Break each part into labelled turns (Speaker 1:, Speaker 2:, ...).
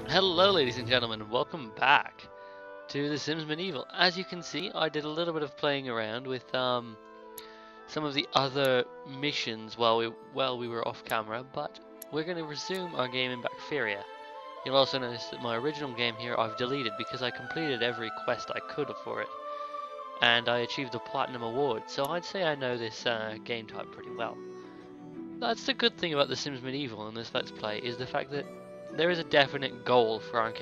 Speaker 1: Hello ladies and gentlemen, welcome back to The Sims Medieval. As you can see, I did a little bit of playing around with some of the other missions while we were off camera, but we're going to resume our game in Bacteria. You'll also notice that my original game here I've deleted because I completed every quest I could for it, and I achieved the Platinum Award, so I'd say I know this game type pretty well. That's the good thing about The Sims Medieval in this Let's Play, is the fact that there is a definite goal for our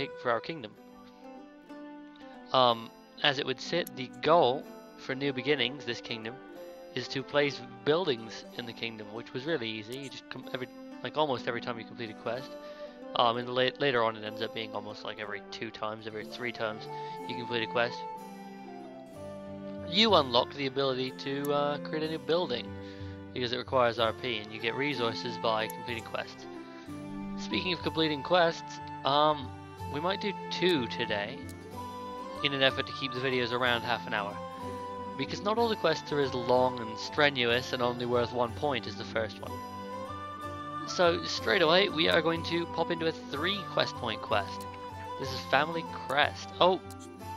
Speaker 1: kingdom. As it would sit, the goal for New Beginnings, this kingdom, is to place buildings in the kingdom, which was really easy. You just almost every time you complete a quest. And later on, it ends up being almost like every 2 times, every 3 times you complete a quest. You unlock the ability to create a new building because it requires RP, and you get resources by completing quests. Speaking of completing quests, we might do 2 today, in an effort to keep the videos around half an hour, because not all the quests are as long and strenuous and only worth 1 point as the first one. So straight away we are going to pop into a 3 quest point quest. This is Family Crest. Oh,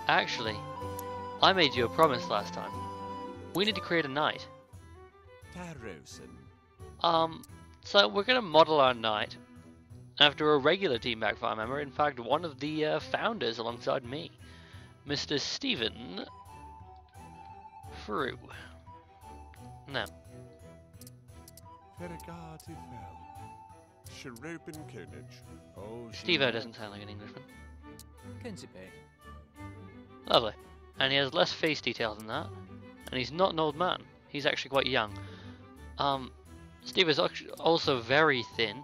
Speaker 1: actually, I made you a promise last time. We need to create a knight. So we're going to model our knight after a regular Team Backfire member, in fact one of the founders alongside me, Mr. Stephen Frew. Now, Steve-O doesn't sound like an Englishman. Lovely. And he has less face detail than that, and he's not an old man. He's actually quite young. Steve is also very thin.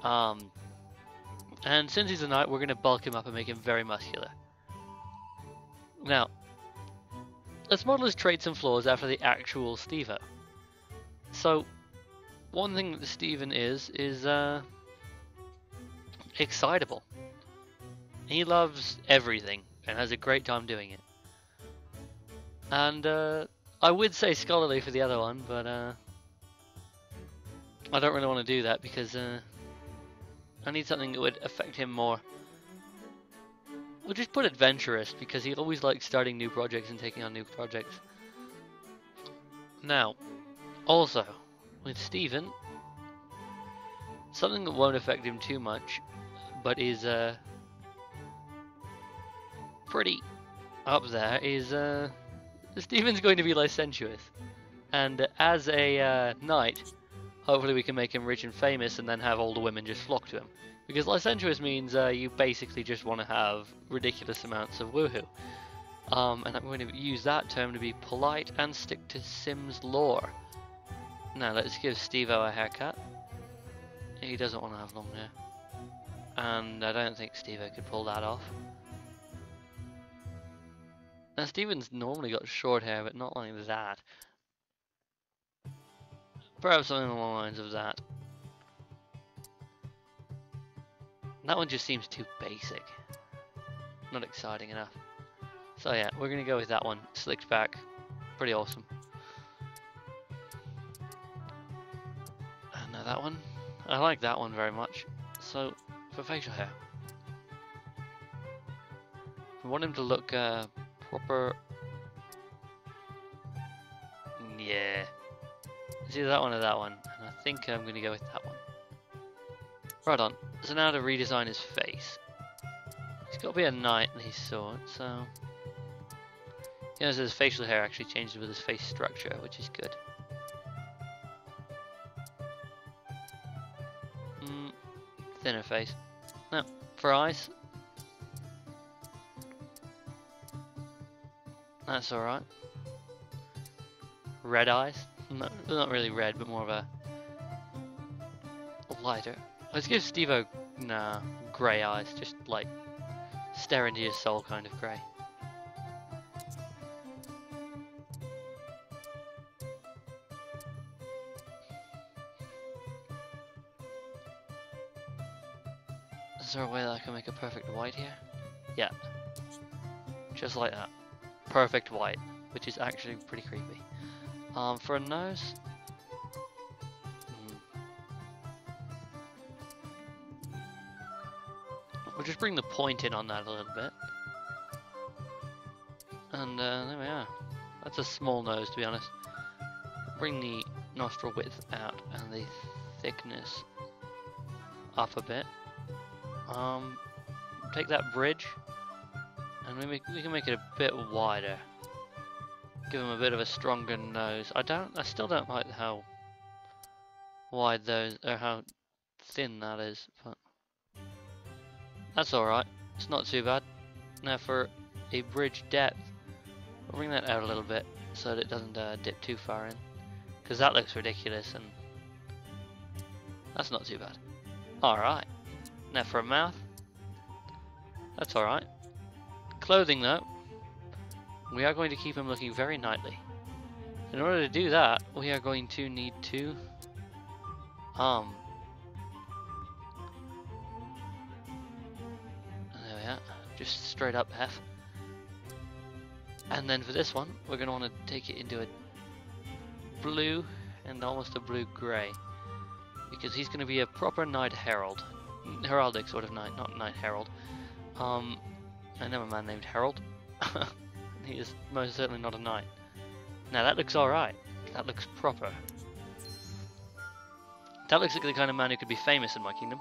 Speaker 1: And since he's a knight, we're going to bulk him up and make him very muscular. Now, let's model his traits and flaws after the actual Steve-O. So, one thing that Stephen is excitable. He loves everything and has a great time doing it. And I would say scholarly for the other one, but I don't really want to do that because I need something that would affect him more. We'll just put adventurous because he always likes starting new projects and taking on new projects. Now, also, with Stephen, something that won't affect him too much, but is pretty up there, is Stephen's going to be licentious. And as a knight, hopefully we can make him rich and famous and then have all the women just flock to him. Because licentious means you basically just want to have ridiculous amounts of woohoo. And I'm going to use that term to be polite and stick to Sims lore. Now let's give Steve-O a haircut. He doesn't want to have long hair. And I don't think Steve-O could pull that off. Now Steven's normally got short hair, but not like that. Perhaps something along the lines of that. That one just seems too basic. Not exciting enough. So yeah, we're gonna go with that one. Slicked back. Pretty awesome. And now that one. I like that one very much. So, for facial hair. We want him to look proper. Yeah. It's either that one or that one. And I think I'm gonna go with that one. Right on. So now to redesign his face. He's got to be a knight in his sword, so... You know, so his facial hair actually changes with his face structure, which is good. Thinner face. Now, for eyes. That's alright. Red eyes. Not really red, but more of a lighter. Let's give Steve-O, grey eyes, just like stare into your soul kind of grey. Is there a way that I can make a perfect white here? Yeah. Just like that. Perfect white, which is actually pretty creepy. For a nose, We'll just bring the point in on that a little bit. And there we are. That's a small nose, to be honest. Bring the nostril width out and the thickness up a bit. Take that bridge and we can make it a bit wider. Give him a bit of a stronger nose. I still don't like how wide those, or how thin that is, but that's alright. It's not too bad. Now for a bridge depth, we'll bring that out a little bit so that it doesn't dip too far in, because that looks ridiculous and that's not too bad. Alright. Now for a mouth, that's alright. Clothing though, we are going to keep him looking very knightly. In order to do that, we are going to need to there we are, just straight up F. And then for this one, we're going to want to take it into a blue and almost a blue-grey, because he's going to be a proper knight herald. Heraldic sort of knight, not knight herald. I know a man named Harold. He is most certainly not a knight. Now that looks alright. That looks proper. That looks like the kind of man who could be famous in my kingdom.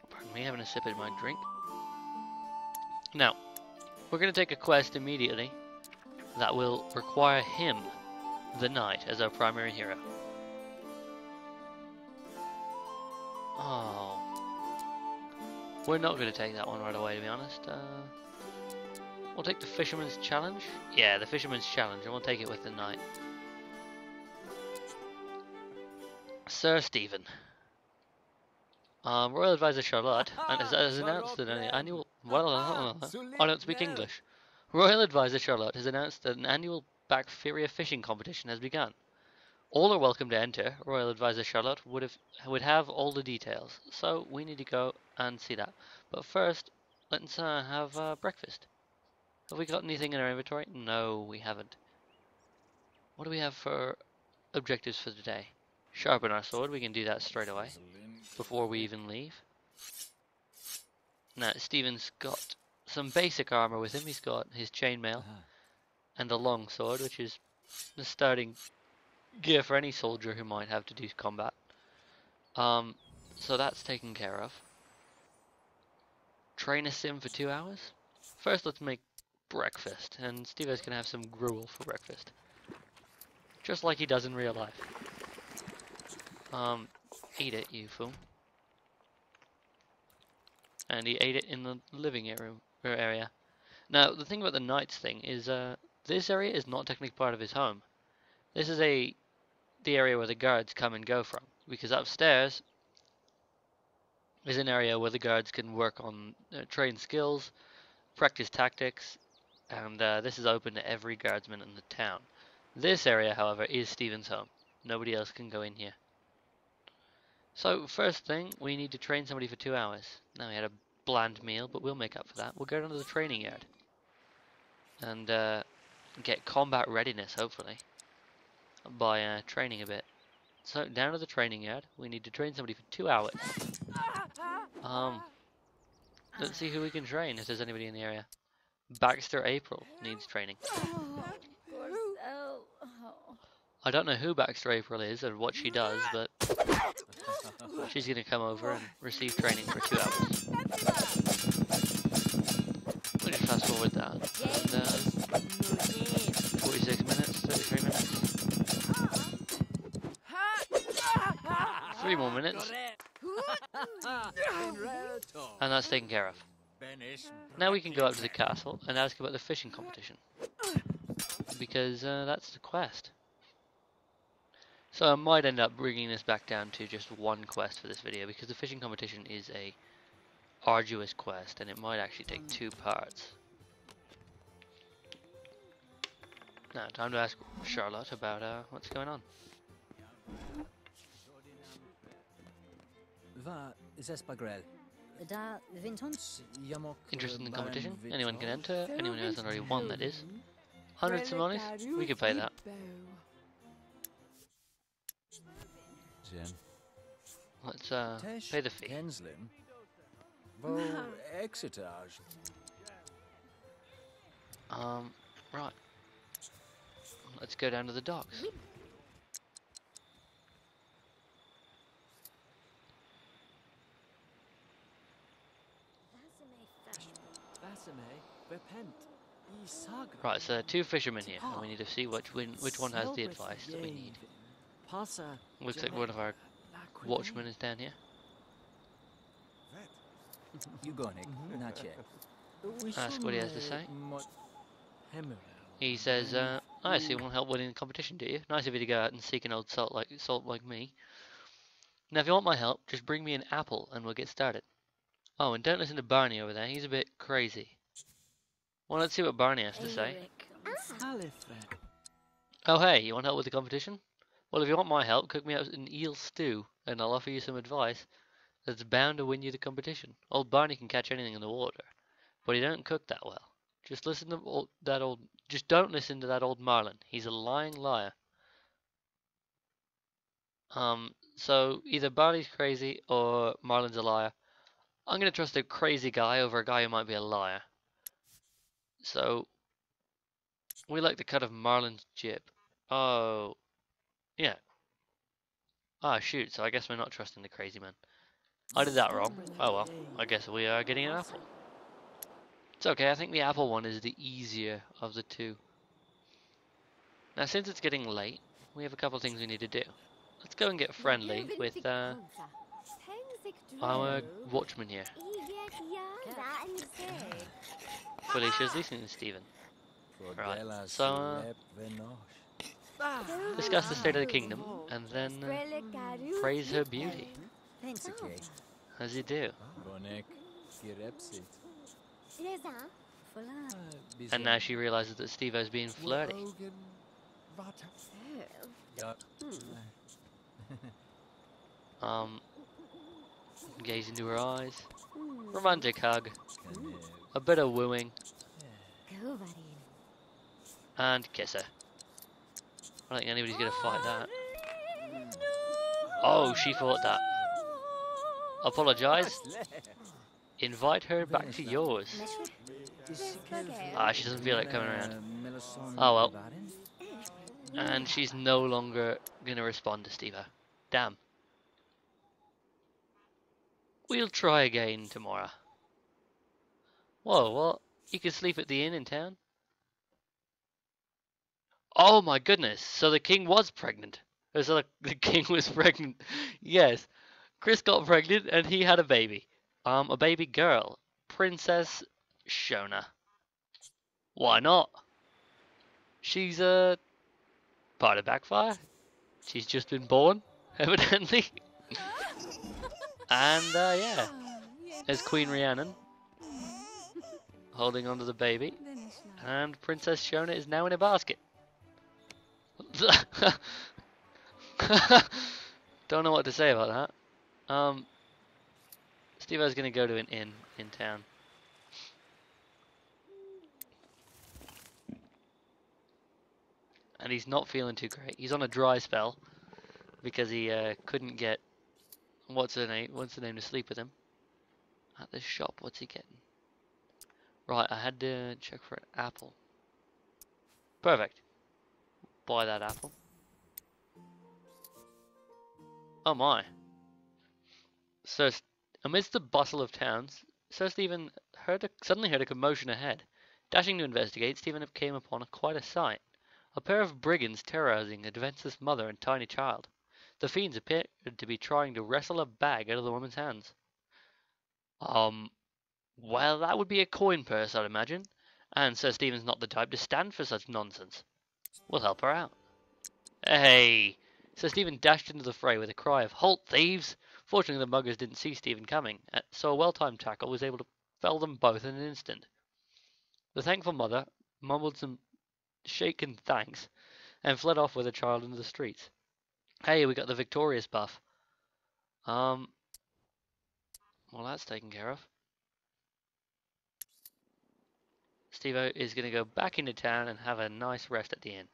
Speaker 1: Pardon me, having a sip of my drink. Now, we're going to take a quest immediately that will require him, the knight, as our primary hero. Oh. We're not going to take that one right away, to be honest. We'll take the Fisherman's Challenge. Yeah, the Fisherman's Challenge, and we'll take it with the knight. Sir Stephen. Royal Advisor Charlotte has announced an annual... Well, I don't speak English. Royal Advisor Charlotte has announced that an annual Bacteria fishing competition has begun. All are welcome to enter. Royal Advisor Charlotte would have all the details, so we need to go and see that. But first, let's have breakfast. Have we got anything in our inventory? No, we haven't. What do we have for objectives for today? Sharpen our sword. We can do that straight away before we even leave. Now, Stephen's got some basic armor with him. He's got his chainmail and a long sword, which is the starting gear for any soldier who might have to do combat. So that's taken care of. Train a sim for 2 hours. First, let's make breakfast, and Stevo's gonna have some gruel for breakfast, just like he does in real life. Eat it, you fool. And he ate it in the living area. Now, the thing about the knights thing is, this area is not technically part of his home. This is the area where the guards come and go from, because upstairs is an area where the guards can work on train skills, practice tactics, and this is open to every guardsman in the town. This area, however, is Stephen's home. Nobody else can go in here. So, first thing, we need to train somebody for 2 hours. Now, we had a bland meal, but we'll make up for that. We'll go down to the training yard and get combat readiness, hopefully, by training a bit. So, down to the training yard, we need to train somebody for 2 hours. Let's see who we can train, if there's anybody in the area. Baxter April needs training. I don't know who Baxter April is or what she does, but she's going to come over and receive training for 2 hours. We'll just fast forward that. And, 46 minutes, 33 minutes. 3 more minutes. And that's taken care of. Now we can go up to the castle and ask about the fishing competition, because that's the quest. So I might end up bringing this back down to just one quest for this video, because the fishing competition is a arduous quest and it might actually take 2 parts. Now, time to ask Charlotte about what's going on. Interested in the competition? Anyone can enter. Anyone who hasn't already won, that is. 100 simoleons? We could pay that. Let's pay the fee.
Speaker 2: Kenslim. Vo Exetage.
Speaker 1: Right. Let's go down to the docks. Right, so there are two fishermen here, and we need to see which one has the advice that we need. Looks like one of our watchmen is down here.
Speaker 2: You go, Nick. Not yet.
Speaker 1: Ask what he has to say. He says, I see you want help winning the competition, do you? Nice of you to go out and seek an old salt like me. Now, if you want my help, just bring me an apple and we'll get started. Oh, and don't listen to Barney over there. He's a bit crazy. Well, let's see what Barney has to say. Oh, hey, you want help with the competition? Well, if you want my help, cook me up an eel stew, and I'll offer you some advice that's bound to win you the competition. Old Barney can catch anything in the water, but he don't cook that well. Just don't listen to that old Marlin. He's a lying liar. So either Barney's crazy or Marlin's a liar. I'm gonna trust a crazy guy over a guy who might be a liar. So we like the cut of Marlin's jib. Oh, yeah. Ah, shoot. So I guess we're not trusting the crazy man. I did that wrong. Oh well. I guess we are getting an apple. It's okay. I think the apple one is the easier of the two. Now, since it's getting late, we have a couple things we need to do. Let's go and get friendly with our watchman here. Felicia's listening to Stephen. Right, so discuss the state of the kingdom and then praise her beauty. As you do. And now she realizes that Steve-O's being flirty. Gaze into her eyes. Romantic hug. A bit of wooing. And kiss her. I don't think anybody's gonna fight that. Oh, she fought that. Apologise. Invite her back to yours. Ah, she doesn't feel like coming around. Oh well. And she's no longer gonna respond to Steve-O. Damn. We'll try again tomorrow. Whoa, what? You can sleep at the inn in town? Oh my goodness, so the king was pregnant. So the king was pregnant. Yes. Chris got pregnant and he had a baby. A baby girl. Princess Shona. Why not? She's part of Backfire. She's just been born, evidently. And yeah. There's Queen Rhiannon holding onto the baby. And Princess Shona is now in a basket. Don't know what to say about that. Steve-O's gonna go to an inn in town. And he's not feeling too great. He's on a dry spell because he couldn't get what's the name to sleep with him at this shop. What's he getting? Right, I had to check for an apple. Perfect. Buy that apple. Oh my. So amidst the bustle of towns, Sir Stephen suddenly heard a commotion ahead. Dashing to investigate, Stephen came upon quite a sight. A pair of brigands terrorizing a defenseless mother and tiny child. The fiends appeared to be trying to wrestle a bag out of the woman's hands. Well, that would be a coin purse, I'd imagine. And Sir Stephen's not the type to stand for such nonsense. We'll help her out. Hey! Sir Stephen dashed into the fray with a cry of, "Halt, thieves!" Fortunately, the muggers didn't see Stephen coming, so a well-timed tackle was able to fell them both in an instant. The thankful mother mumbled some shaken thanks and fled off with the child into the streets. Hey, we got the victorious buff. Well, that's taken care of. Steve-O is going to go back into town and have a nice rest at the inn.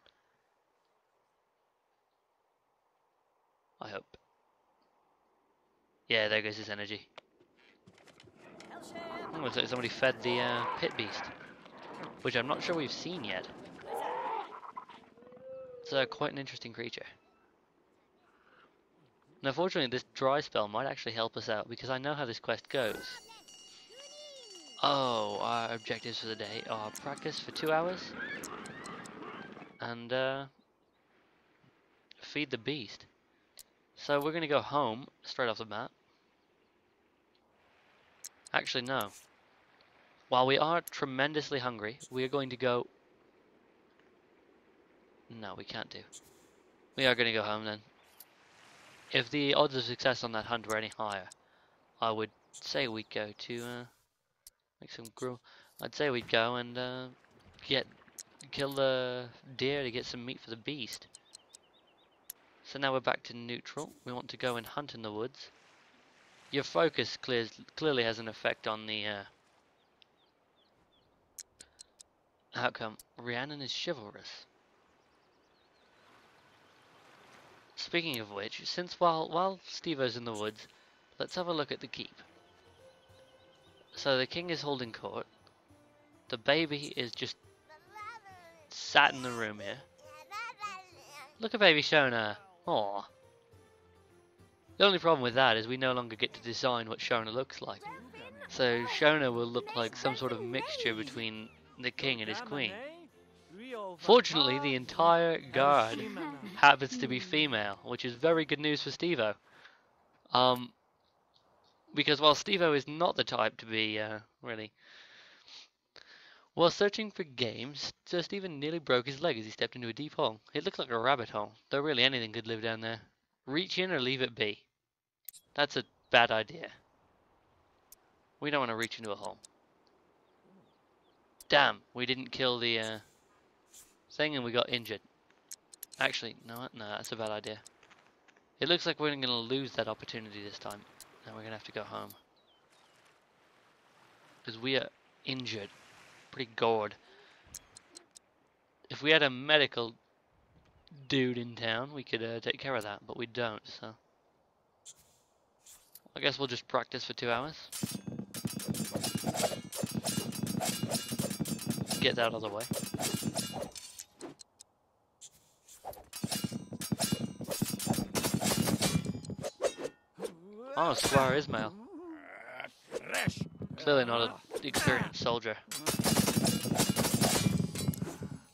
Speaker 1: I hope. Yeah, there goes his energy. Oh, looks like somebody fed the pit beast, which I'm not sure we've seen yet. It's quite an interesting creature. Now, fortunately, this dry spell might actually help us out because I know how this quest goes. Oh, our objectives for the day are practice for 2 hours and feed the beast. So we're gonna go home straight off the bat. Actually, no. While we are tremendously hungry, we are going to go. No, we can't do. We are going to go home then. If the odds of success on that hunt were any higher, I would say we'd go to make some grill. I'd say we'd go and kill the deer to get some meat for the beast. So now we're back to neutral. We want to go and hunt in the woods. Your focus clearly has an effect on the outcome. Rhiannon is chivalrous. Speaking of which, since while Steve-O's in the woods, let's have a look at the keep. So the king is holding court. The baby is just sat in the room here. Look at baby Shona. Aww. The only problem with that is we no longer get to design what Shona looks like. So Shona will look like some sort of mixture between the king and his queen. Fortunately, the entire guard happens to be female, which is very good news for Steve-O. Because while Steve-O is not the type to be, really... While searching for games, Sir Stephen nearly broke his leg as he stepped into a deep hole. It looked like a rabbit hole, though really anything could live down there. Reach in or leave it be. That's a bad idea. We don't want to reach into a hole. Damn, we didn't kill the, thing and we got injured. Actually, no, that's a bad idea. It looks like we're going to lose that opportunity this time. And we're going to have to go home. Because we are injured. Pretty gored. If we had a medical dude in town, we could take care of that. But we don't, so... I guess we'll just practice for 2 hours. Get that out of the way. Oh, Squire Ismail. Clearly not an experienced soldier.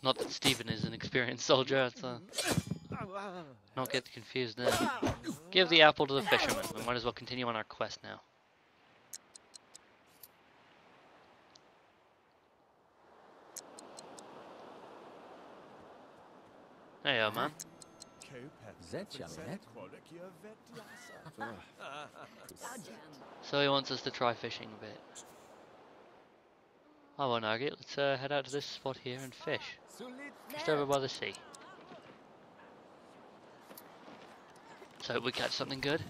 Speaker 1: Not that Stephen is an experienced soldier, it's not get confused there. Give the apple to the fisherman. We might as well continue on our quest now. There you go, man. So he wants us to try fishing a bit. I won't argue. Let's head out to this spot here and fish. Just over by the sea. So we catch something good.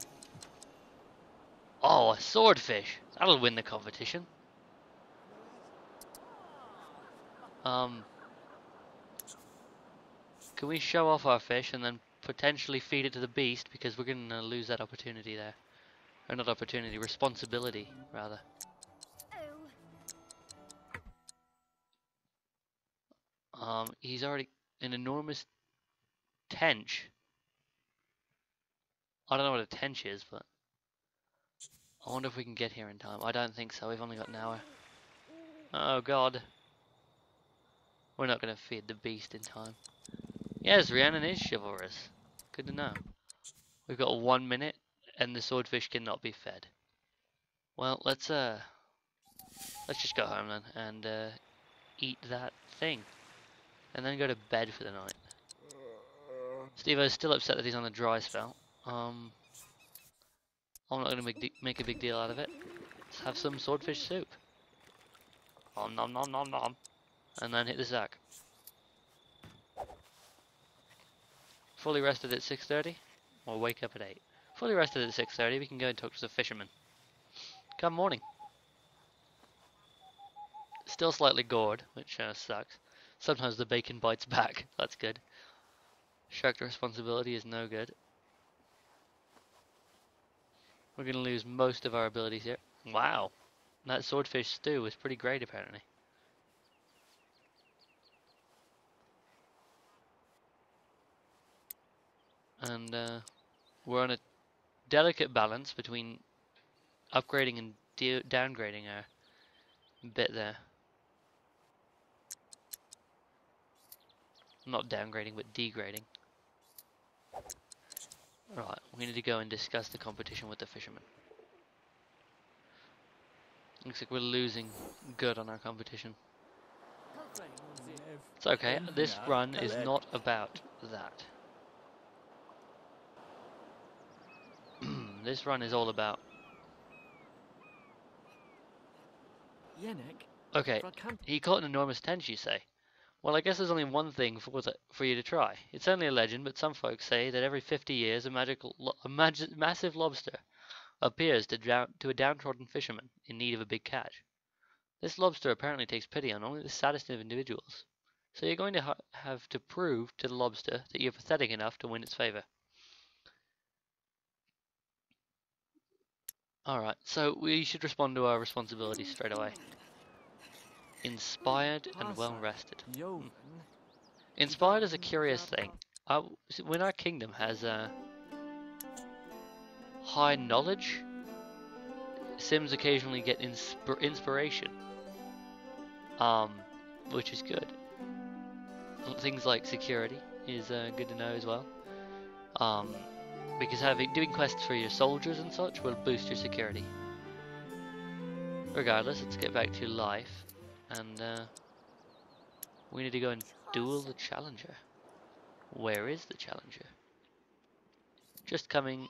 Speaker 1: Oh, a swordfish. That'll win the competition. Can we show off our fish and then potentially feed it to the beast, because we're going to lose that opportunity there. Or not opportunity, responsibility, rather. He's already an enormous tench. I don't know what a tench is, but I wonder if we can get here in time. I don't think so, we've only got an hour. Oh god. We're not going to feed the beast in time. Yes, Rhiannon is chivalrous. Good to know. We've got 1 minute, and the swordfish cannot be fed. Well, let's just go home then, and eat that thing. And then go to bed for the night. Steve-O's still upset that he's on the dry spell. I'm not going to make a big deal out of it. Let's have some swordfish soup. Nom nom nom nom nom. And then hit the sack. Fully rested at 6:30, or wake up at 8. Fully rested at 6:30, we can go and talk to the fisherman. Come morning. Still slightly gored, which sucks. Sometimes the bacon bites back, that's good. Shark responsibility is no good. We're going to lose most of our abilities here. Wow. That swordfish stew was pretty great, apparently. And we're on a delicate balance between upgrading and downgrading our bit there. Not downgrading, but degrading. Right, we need to go and discuss the competition with the fishermen. Looks like we're losing good on our competition. It's okay, this run is not about that. This run is all about... Okay, he caught an enormous tench, you say? Well, I guess there's only one thing for you to try. It's only a legend, but some folks say that every 50 years a massive lobster appears to a downtrodden fisherman in need of a big catch. This lobster apparently takes pity on only the saddest of individuals. So you're going to have to prove to the lobster that you're pathetic enough to win its favor. Alright, so we should respond to our responsibilities straight away. Inspired and well rested. Inspired is a curious thing. When our kingdom has high knowledge, Sims occasionally get inspiration. Which is good. Things like security is good to know as well. Because doing quests for your soldiers and such will boost your security. Regardless, let's get back to life, and we need to go and duel the challenger. Where is the challenger? Just coming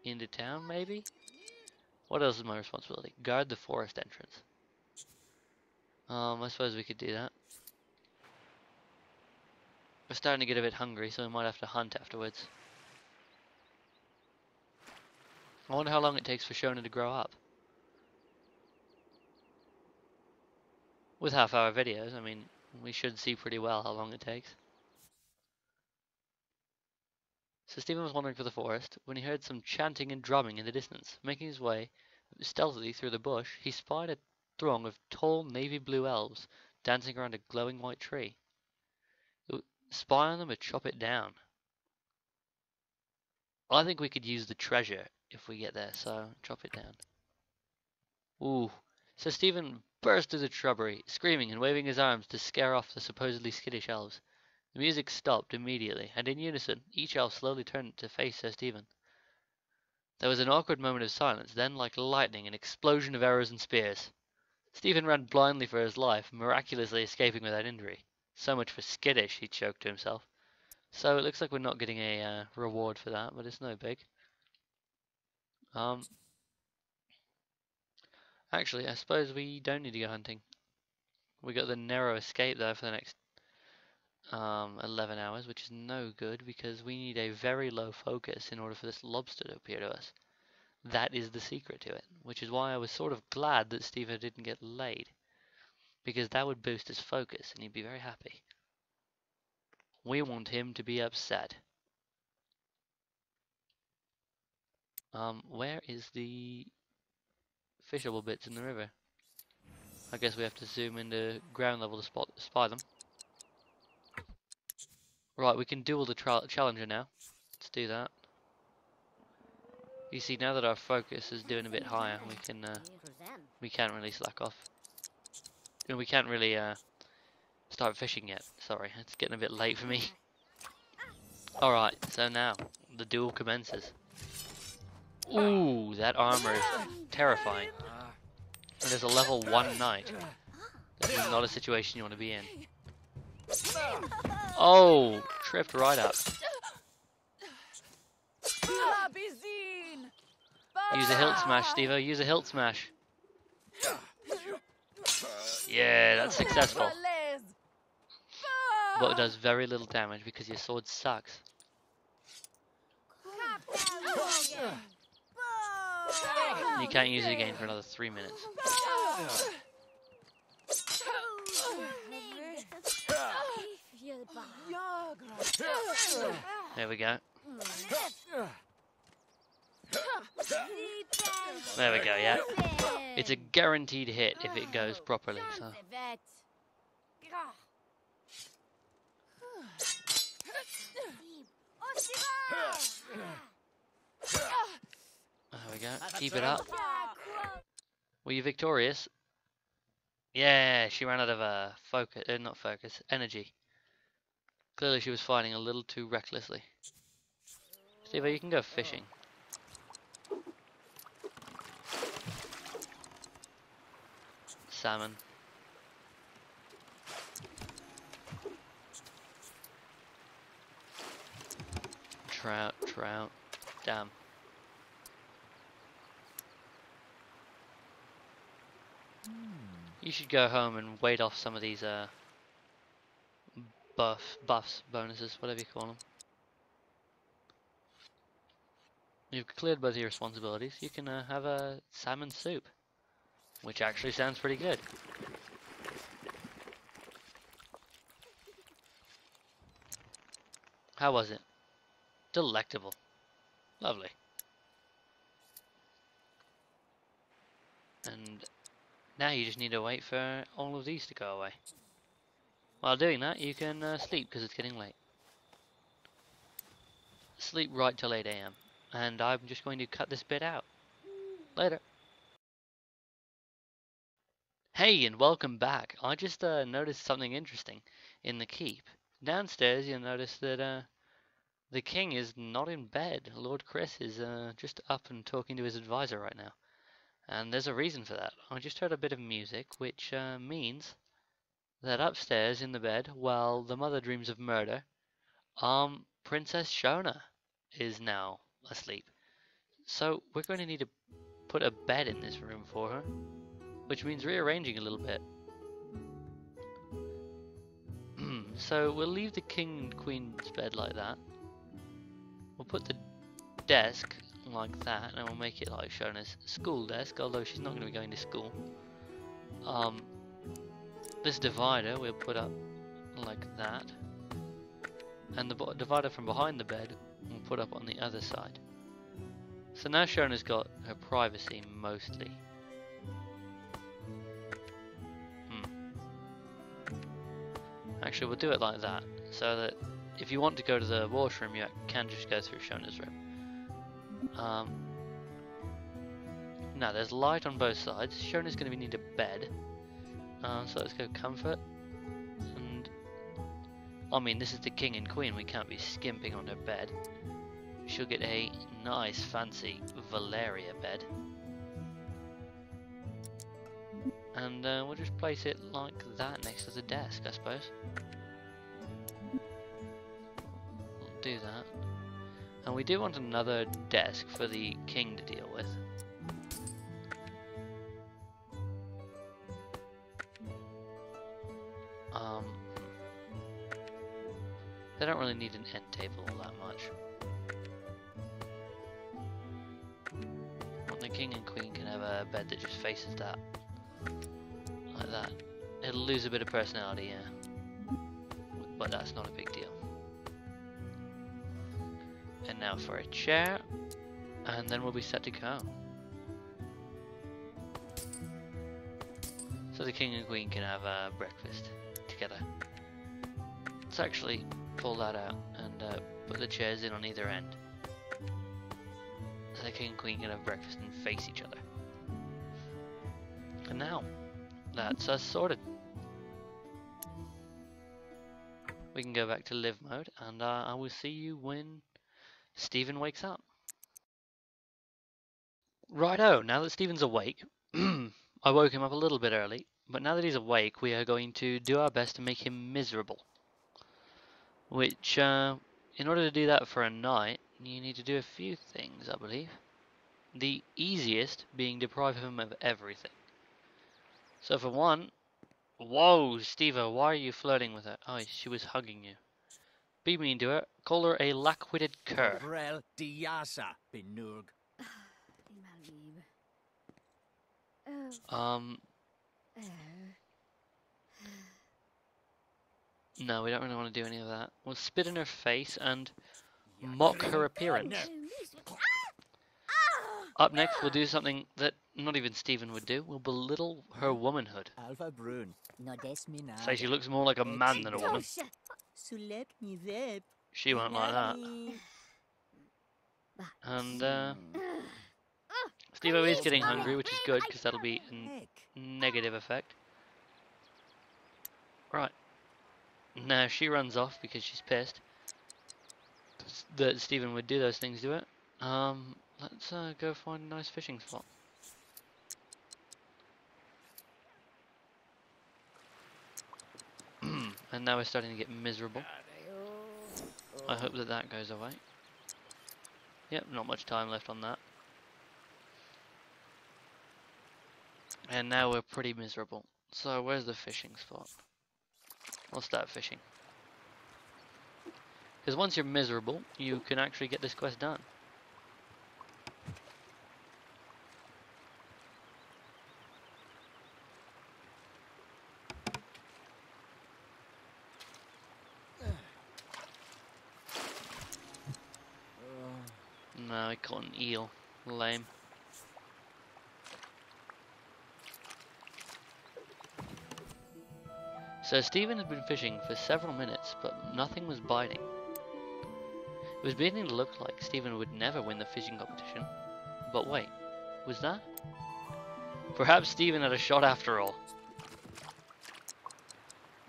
Speaker 1: into town, maybe? What else is my responsibility? Guard the forest entrance. I suppose we could do that. We're starting to get a bit hungry, so we might have to hunt afterwards. I wonder how long it takes for Shona to grow up. With half-hour videos, I mean, we should see pretty well how long it takes. So Stephen was wandering through the forest when he heard some chanting and drumming in the distance. Making his way stealthily through the bush, he spied a throng of tall navy blue elves dancing around a glowing white tree. Spy on them or chop it down. I think we could use the treasure if we get there, so chop it down. Ooh. So Stephen burst through the shrubbery, screaming and waving his arms to scare off the supposedly skittish elves. The music stopped immediately, and in unison, each elf slowly turned to face Sir Stephen. There was an awkward moment of silence, then, like lightning, an explosion of arrows and spears. Stephen ran blindly for his life, miraculously escaping without injury. So much for skittish, he choked to himself. So it looks like we're not getting a reward for that, but it's no big. Actually, I suppose we don't need to go hunting. We got the narrow escape there for the next 11 hours, which is no good because we need a very low focus in order for this lobster to appear to us. That is the secret to it, which is why I was sort of glad that Stephen didn't get laid, because that would boost his focus and he'd be very happy. We want him to be upset. Where is the fishable bits in the river? I guess we have to zoom into ground level to spy them. Right, we can duel the challenger now. Let's do that. You see, now that our focus is doing a bit higher, we can't really slack off. And we can't really start fishing yet. Sorry, it's getting a bit late for me. Alright, so now the duel commences. Ooh, that armor is terrifying. And there's a level 1 knight. This is not a situation you want to be in. Oh, tripped right up. Use a hilt smash, Stevo. Use a hilt smash. Yeah, that's successful. But it does very little damage because your sword sucks. You can't use it again for another 3 minutes. There we go. There we go, yeah. It's a guaranteed hit if it goes properly, so. There we go. Keep it up. Were you victorious? Yeah, she ran out of focus, not focus, energy. Clearly she was fighting a little too recklessly. Steve, you can go fishing. Salmon. Trout, trout. Damn. You should go home and wait off some of these buffs, bonuses, whatever you call them. You've cleared both your responsibilities. You can have a salmon soup, which actually sounds pretty good. How was it? Delectable. Lovely. And now you just need to wait for all of these to go away. While doing that, you can sleep because it's getting late. Sleep right till 8 AM. And I'm just going to cut this bit out. Later. Hey, and welcome back. I just noticed something interesting in the keep. Downstairs, you'll notice that the king is not in bed. Lord Chris is just up and talking to his advisor right now. And there's a reason for that. I just heard a bit of music, which means that upstairs in the bed, while the mother dreams of murder, Princess Shona is now asleep. So we're going to need to put a bed in this room for her, which means rearranging a little bit. So we'll leave the king and queen's bed like that. We'll put the desk like that, and we'll make it like Shona's school desk, although she's not going to be going to school. This divider we'll put up like that, and the divider from behind the bed we'll put up on the other side. So now Shona's got her privacy mostly. Actually, we'll do it like that, so that if you want to go to the washroom, you can just go through Shona's room. Now there's light on both sides. Shona's going to need a bed. So let's go comfort. And I mean, this is the king and queen. We can't be skimping on her bed. She'll get a nice, fancy Valeria bed. And we'll just place it like that next to the desk, I suppose. We'll do that. And we do want another desk for the king to deal with. They don't really need an end table all that much. The king and queen can have a bed that just faces that. Like that. It'll lose a bit of personality, yeah. But that's not a big deal. And now for a chair. And then we'll be set to go. So the king and queen can have breakfast together. Let's actually pull that out and put the chairs in on either end. So the king and queen can have breakfast and face each other. And now, that's us sorted. We can go back to live mode, and I will see you when Stephen wakes up. Righto, now that Stephen's awake, I woke him up a little bit early, but now that he's awake, we are going to do our best to make him miserable. Which, in order to do that for a night, you need to do a few things, I believe. The easiest being deprive him of everything. So for one, whoa, Steve-o, why are you flirting with her? Oh, she was hugging you. Be mean to her, call her a lack-witted cur. No, we don't really want to do any of that. We'll spit in her face and mock her appearance. Up next, we'll do something that not even Stephen would do. We'll belittle her womanhood.
Speaker 2: Alpha Brun. No des mi
Speaker 1: Say she
Speaker 2: nada.
Speaker 1: looks more like a man than a woman.
Speaker 2: Sulek mi zep.
Speaker 1: She won't like that. And Steve-O is getting hungry, which is good because that'll be a negative effect. Right. Now she runs off because she's pissed that Stephen would do those things to it. Let's go find a nice fishing spot. And now we're starting to get miserable. I hope that that goes away. Yep, not much time left on that. And now we're pretty miserable. So where's the fishing spot? We'll start fishing. Because once you're miserable, you can actually get this quest done. No, I caught an eel. Lame. So Stephen had been fishing for several minutes, but nothing was biting. It was beginning to look like Stephen would never win the fishing competition. But wait, was that? Perhaps Stephen had a shot after all.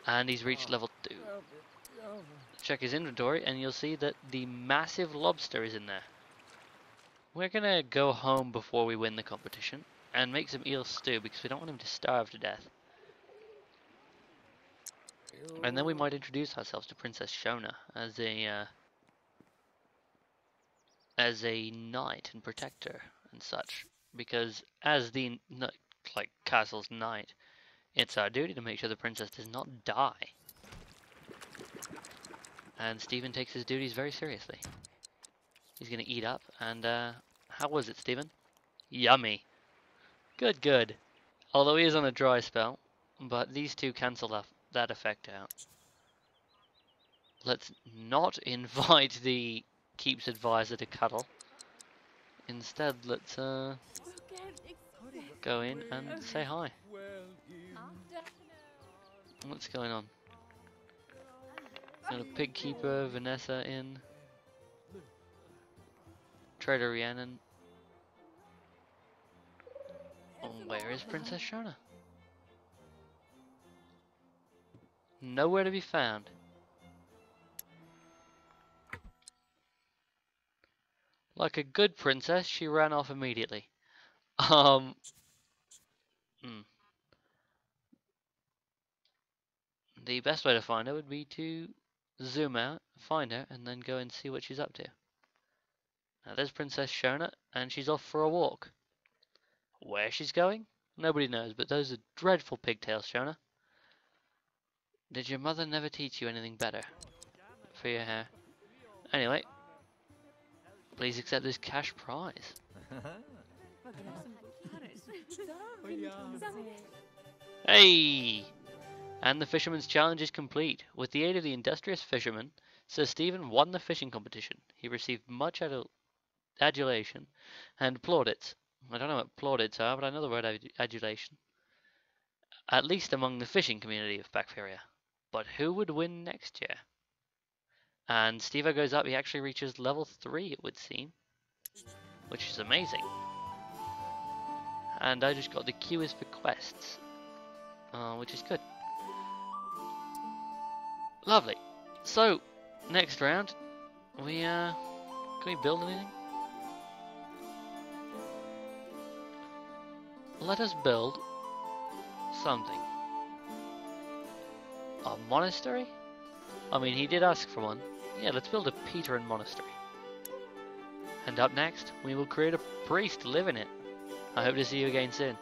Speaker 1: And he's reached level 2. Check his inventory and you'll see that the massive lobster is in there. We're gonna go home before we win the competition and make some eel stew because we don't want him to starve to death. And then we might introduce ourselves to Princess Shona as a knight and protector and such, because as the castle's knight, it's our duty to make sure the princess does not die. And Stephen takes his duties very seriously. He's gonna eat up, and how was it, Stephen? Yummy. Good, good. Although he is on a dry spell, but these two cancel that effect out. Let's not invite the Keep's advisor to cuddle. Instead, let's go in and say hi. What's going on? Got a pig keeper, Vanessa in. Trader Rhiannon. Oh, where is Princess Shona? Nowhere to be found. Like a good princess, she ran off immediately. The best way to find her would be to zoom out, find her, and then go and see what she's up to. Now there's Princess Shona, and she's off for a walk. Where she's going? Nobody knows, but those are dreadful pigtails, Shona. Did your mother never teach you anything better for your hair? Anyway, please accept this cash prize. Hey! And the Fisherman's Challenge is complete. With the aid of the industrious fisherman, Sir Stephen won the fishing competition. He received much adulation and plaudits. I don't know what plaudits are, but I know the word adulation. At least among the fishing community of Bacteria. But who would win next year? And Steve-O goes up, he actually reaches level 3, it would seem. Which is amazing. And I just got the queue is for quests. Which is good. Lovely. So, next round, can we build anything? Let us build something. A monastery? I mean, he did ask for one. Yeah, let's build a Peteran monastery. And up next, we will create a priest to live in it. I hope to see you again soon.